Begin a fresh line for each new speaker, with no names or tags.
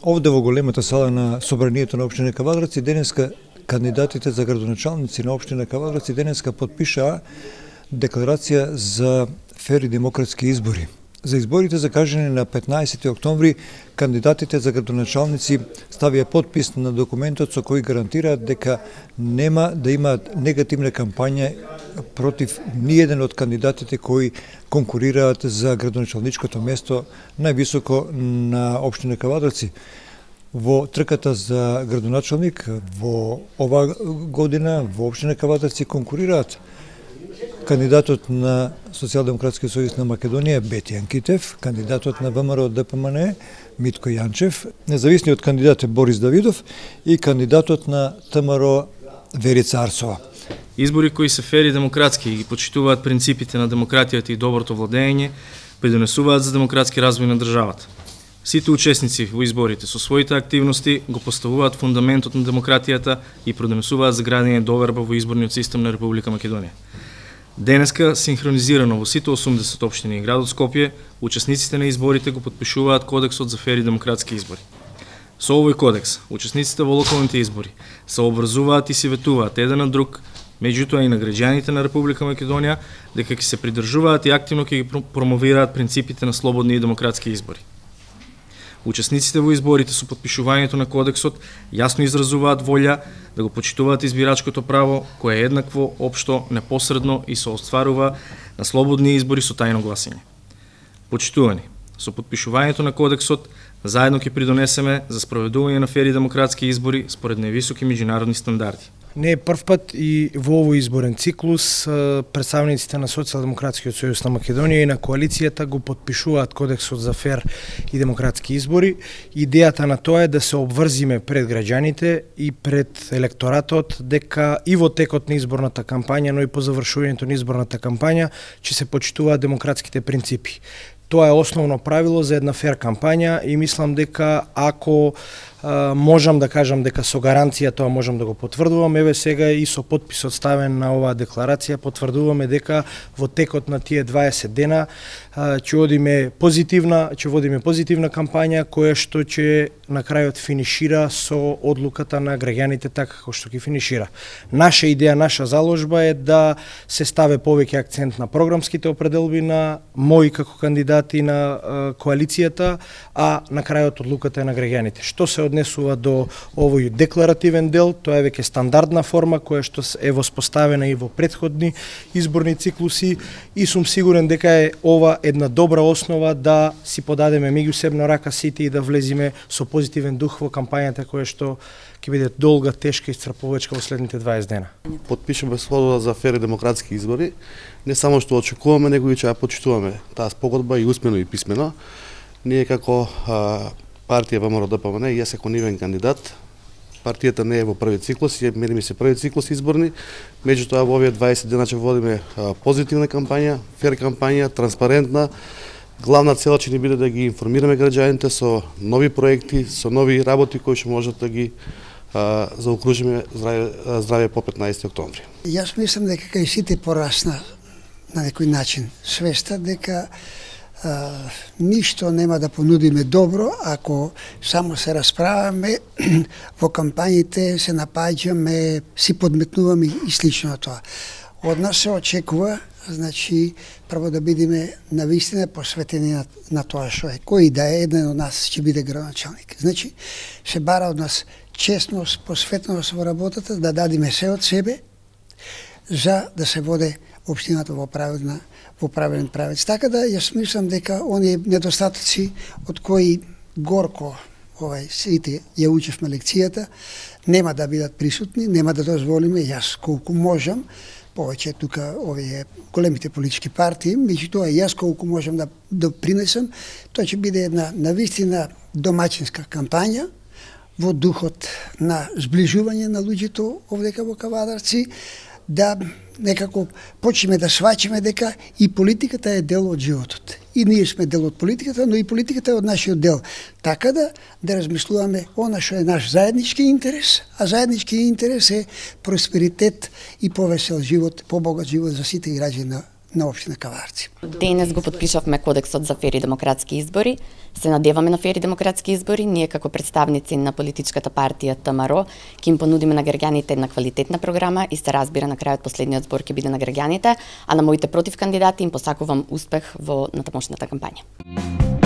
Овде во големата сала на собранието на општина Кавадарци денеска кандидатите за градоначалници на општина Кавадарци денеска потпишаа декларација за фер и демократски избори. За изборите закажани на 15 октомври, кандидатите за градоначалници ставија подпис на документот со кој гарантираат дека нема да имаат негативна кампања против ниеден од кандидатите кои конкурираат за градоначалничкото место највисоко на општина Кавадарци. Во трката за градоначалник во ова година во општина Кавадарци конкурираат кандидатот на Социјалдемократскиот сојуз на Македонија Бетијан Китев, кандидатот на ВМРО ДПМН Митко Јанчев, независниот кандидат е Борис Давидов и кандидатот на ТМРО Верица Арсова.
Избори кои се фер и демократски и ги почитуваат принципите на демократијата и доброто владење, придонесуваат за демократски развој на државата. Сите учесници во изборите со своите активности го поставуваат фундаментот на демократијата и придонесуваат за градење доверба во изборниот систем на Република Македонија. Денеска, синхронизирано во сите 80 општини и градот Скопје, учесниците на изборите го потпишуваат Кодексот за фер и демократски избори. Со овој кодекс, учесниците во локалните избори се обврзуваат и се ветуваат еден на друг, меѓутоа и на граѓаните на Република Македонија, дека ќе се придржуваат и активно ќе ги промовираат принципите на слободни и демократски избори. Учесниците во изборите со потпишувањето на кодексот јасно изразуваат волја да го почитуваат избирачкото право, кое е еднакво, општо, непосредно и се остварува на слободни избори со тајно гласање. Почитувани, со потпишувањето на кодексот заедно ќе придонесеме за спроведување на фер и демократски избори според највисоки меѓународни стандарди.
Не е прв пат и во овој изборен циклус представниците на Социјалдемократскиот сојуз на Македонија и на коалицијата го потпишуваат Кодексот за фер и демократски избори. Идејата на тоа е да се обврзиме пред граѓаните и пред електоратот дека и во текот на изборната кампања, но и по завршувањето на изборната кампања ќе се почитуваат демократските принципи. Тоа е основно правило за една фер кампања и мислам дека ако можам да кажам дека со гаранција тоа можам да го потврдувам, еве сега и со потписот ставен на оваа декларација потврдуваме дека во текот на тие 20 дена ќе водиме позитивна кампања која што ќе на крајот финишира со одлуката на граѓаните така како што ќе финишира. Наша идеја, наша заложба е да се стави повеќе акцент на програмските определби на мои како кандидати на коалицијата, а на крајот одлуката е на граѓаните. Што се однесува до овој декларативен дел, тоа е веќе стандардна форма која што е воспоставена и во претходни изборни циклуси и сум сигурен дека е ова една добра основа да си подадеме меѓусебно рака сите и да влеземе со позитивен дух во кампањата која што ќе биде долга, тешка и исцрпувачка во следните 20 дена.
Потпишуваме спогодба за фер и демократски избори, не само што очекуваме, него и ќе ја почитуваме таа спогодба и усмено и писмено. Ние како партија ВМРО ДПМН и јас како нивен кандидат, партијата не е во први циклус, мене ми се први циклус изборни, меѓутоа во овие 20 дена ќе водиме позитивна кампања, фер кампања, транспарентна. Главна цел ќе ни биде да ги информираме граѓаните со нови проекти, со нови работи кои ќе можат да ги заокружиме здравје по 15 октомври.
Јас мислам дека кај сите порасна на некој начин свеста дека ништо нема да понудиме добро ако само се расправаме во кампањите, се напаѓаме, си подметнуваме и слично на тоа. Од нас се очекува, значи, прво да бидеме навистина посветени на тоа што е. Кој да е еден од нас ќе биде градоначалник. Значи, се бара од нас честност, посветеност во работата, да дадиме се од себе за да се воде општината во правилен правец. Така да јас мислам дека оние недостатоци од кои горко сите ја учевме лекцијата нема да бидат присутни, нема да дозволиме јас колку можам, повеќе тука овие големите политички партии, меѓутоа јас колку можам да допринесам, тоа ќе биде една навистина домачинска кампања во духот на зближување на луѓето овдека во Кавадарци, да некако почнеме да сваќаме дека и политиката е дел од животот. И ние сме дел од политиката, но и политиката е од нашиот дел. Така да размислуваме она што е наш заеднички интерес, а заеднички интерес е просперитет и повесел живот, побогат живот за сите граѓани на општина Каварци.
Денес го подпишавме Кодексот за фери демократски избори. Се надеваме на фери демократски избори. Ние како представници на политичката партија ТМРО ќе им понудиме на граѓаните една квалитетна програма и се разбира на крајот последниот збор ќе биде на граѓаните, а на моите против кандидати им посакувам успех во натамошната кампања.